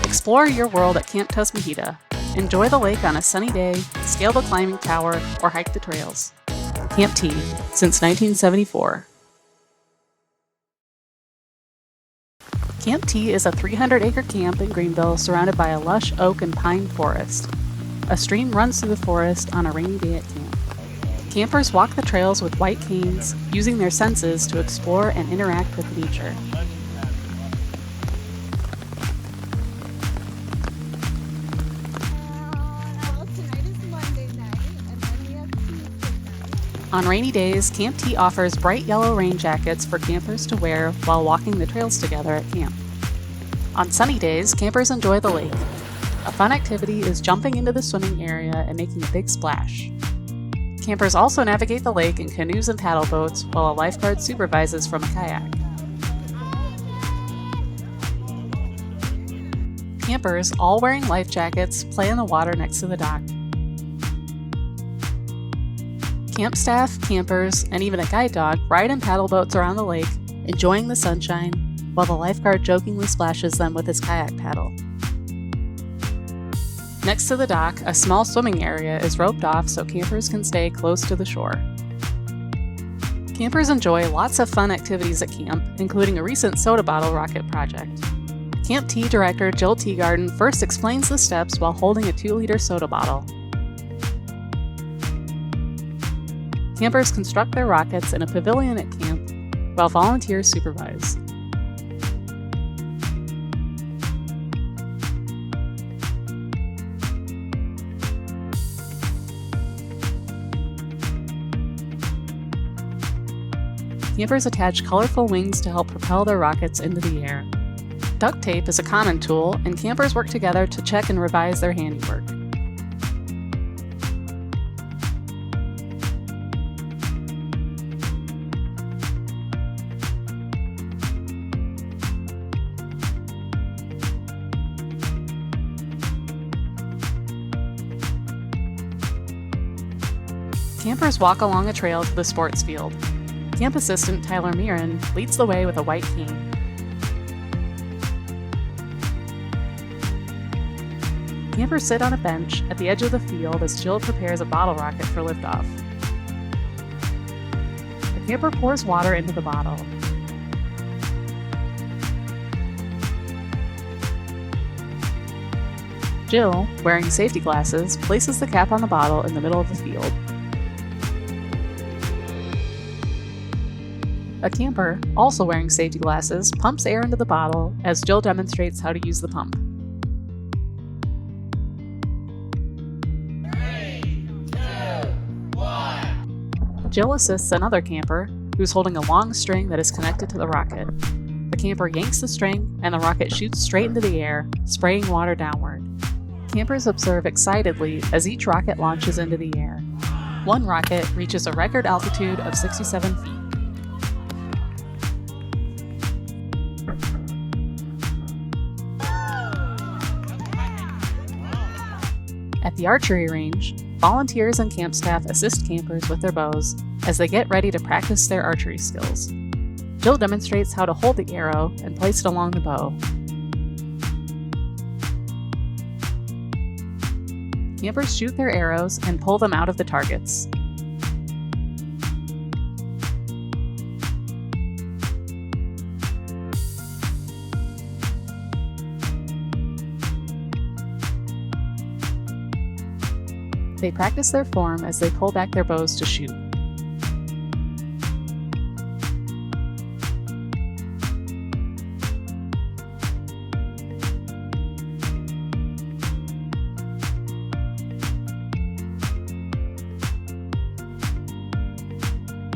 Explore your world at Camp Tuhsmeheta. Enjoy the lake on a sunny day, scale the climbing tower, or hike the trails. Camp T, since 1974. Camp T is a 300-acre camp in Greenville surrounded by a lush oak and pine forest. A stream runs through the forest on a rainy day at camp. Campers walk the trails with white canes, using their senses to explore and interact with nature. On rainy days, Camp T offers bright yellow rain jackets for campers to wear while walking the trails together at camp. On sunny days, campers enjoy the lake. A fun activity is jumping into the swimming area and making a big splash. Campers also navigate the lake in canoes and paddle boats while a lifeguard supervises from a kayak. Campers, all wearing life jackets, play in the water next to the dock. Camp staff, campers, and even a guide dog ride in paddle boats around the lake, enjoying the sunshine, while the lifeguard jokingly splashes them with his kayak paddle. Next to the dock, a small swimming area is roped off so campers can stay close to the shore. Campers enjoy lots of fun activities at camp, including a recent soda bottle rocket project. Camp T director Jill Teagarden first explains the steps while holding a 2-liter soda bottle. Campers construct their rockets in a pavilion at camp, while volunteers supervise. Campers attach colorful wings to help propel their rockets into the air. Duct tape is a common tool, and campers work together to check and revise their handiwork. Campers walk along a trail to the sports field. Camp assistant Tyler Mirren leads the way with a white cane. Campers sit on a bench at the edge of the field as Jill prepares a bottle rocket for liftoff. The camper pours water into the bottle. Jill, wearing safety glasses, places the cap on the bottle in the middle of the field. A camper, also wearing safety glasses, pumps air into the bottle as Jill demonstrates how to use the pump. 3, 2, 1. Jill assists another camper, who's holding a long string that is connected to the rocket. The camper yanks the string, and the rocket shoots straight into the air, spraying water downward. Campers observe excitedly as each rocket launches into the air. One rocket reaches a record altitude of 67 feet. At the archery range, volunteers and camp staff assist campers with their bows as they get ready to practice their archery skills. Jill demonstrates how to hold the arrow and place it along the bow. Campers shoot their arrows and pull them out of the targets. They practice their form as they pull back their bows to shoot.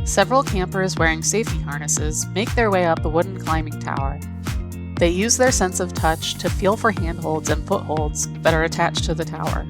Several campers wearing safety harnesses make their way up the wooden climbing tower. They use their sense of touch to feel for handholds and footholds that are attached to the tower.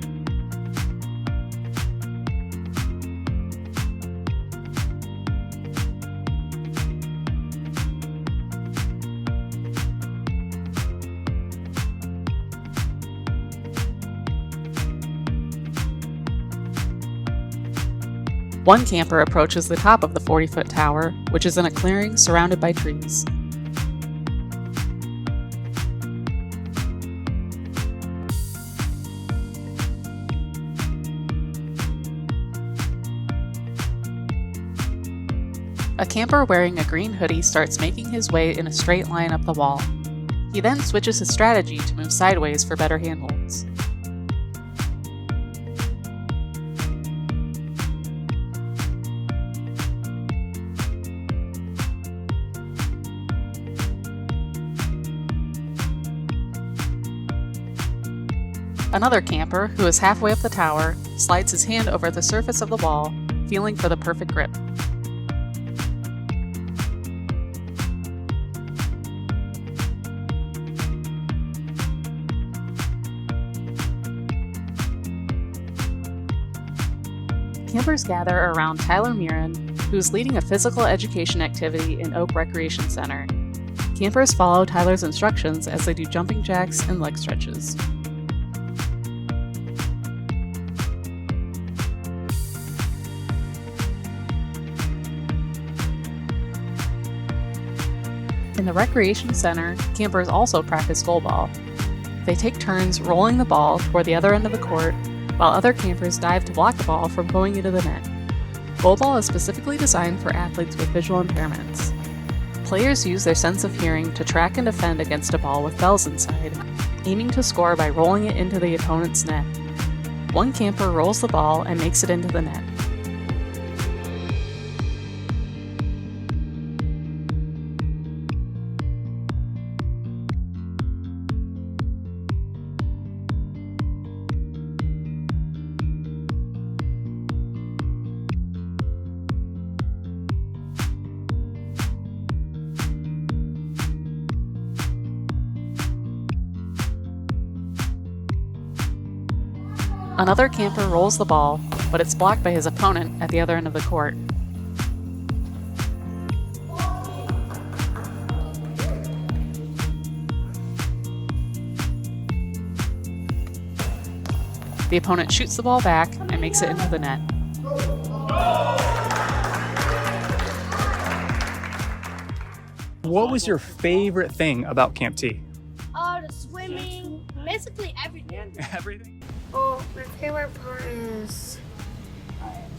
One camper approaches the top of the 40-foot tower, which is in a clearing surrounded by trees. A camper wearing a green hoodie starts making his way in a straight line up the wall. He then switches his strategy to move sideways for better handholds. Another camper, who is halfway up the tower, slides his hand over the surface of the wall, feeling for the perfect grip. Campers gather around Tyler Mirren, who is leading a physical education activity in Oak Recreation Center. Campers follow Tyler's instructions as they do jumping jacks and leg stretches. In the Recreation Center, campers also practice goalball. They take turns rolling the ball toward the other end of the court, while other campers dive to block the ball from going into the net. Goalball is specifically designed for athletes with visual impairments. Players use their sense of hearing to track and defend against a ball with bells inside, aiming to score by rolling it into the opponent's net. One camper rolls the ball and makes it into the net. Another camper rolls the ball, but it's blocked by his opponent at the other end of the court. The opponent shoots the ball back and makes it into the net. What was your favorite thing about Camp T? The swimming, basically everything. Everything? Oh, my favorite part is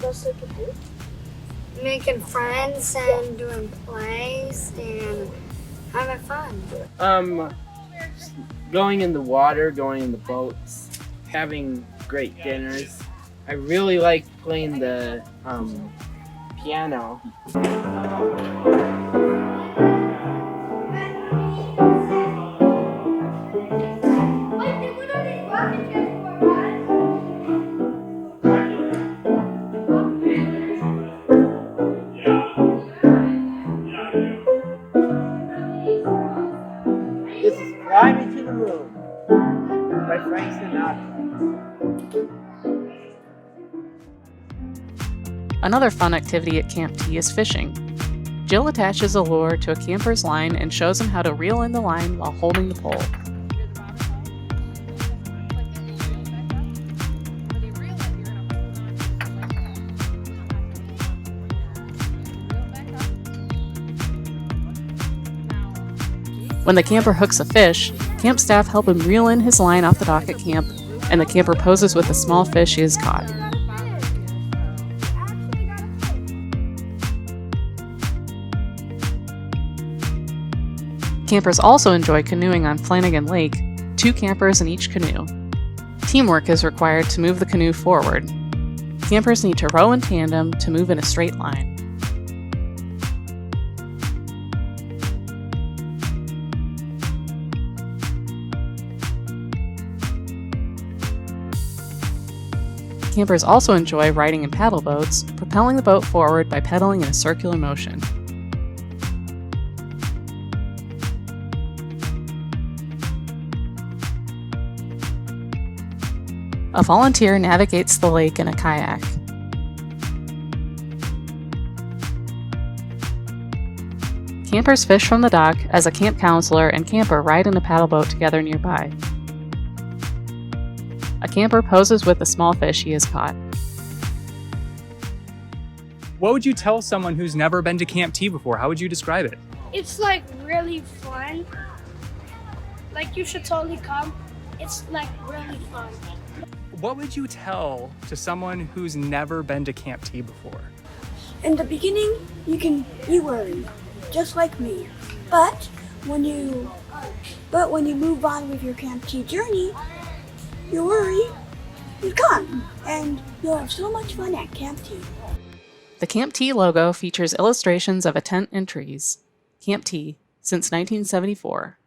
just making friends and doing plays and having fun. Going in the water, going in the boats, having great dinners. I really like playing the piano. This is Fly Me to the Moon by Frank Sinatra. Another fun activity at Camp T is fishing. Jill attaches a lure to a camper's line and shows him how to reel in the line while holding the pole. When the camper hooks a fish, camp staff help him reel in his line off the dock at camp, and the camper poses with the small fish he has caught. Campers also enjoy canoeing on Flanagan Lake, 2 campers in each canoe. Teamwork is required to move the canoe forward. Campers need to row in tandem to move in a straight line. Campers also enjoy riding in paddle boats, propelling the boat forward by pedaling in a circular motion. A volunteer navigates the lake in a kayak. Campers fish from the dock as a camp counselor and camper ride in a paddle boat together nearby. A camper poses with the small fish he has caught. What would you tell someone who's never been to Camp T before? How would you describe it? It's like really fun. Like you should totally come. It's like really fun. What would you tell to someone who's never been to Camp T before? In the beginning, you worry, just like me. But when you move on with your Camp T journey, your worry is gone, and you'll have so much fun at Camp T. The Camp T logo features illustrations of a tent and trees. Camp T, since 1974.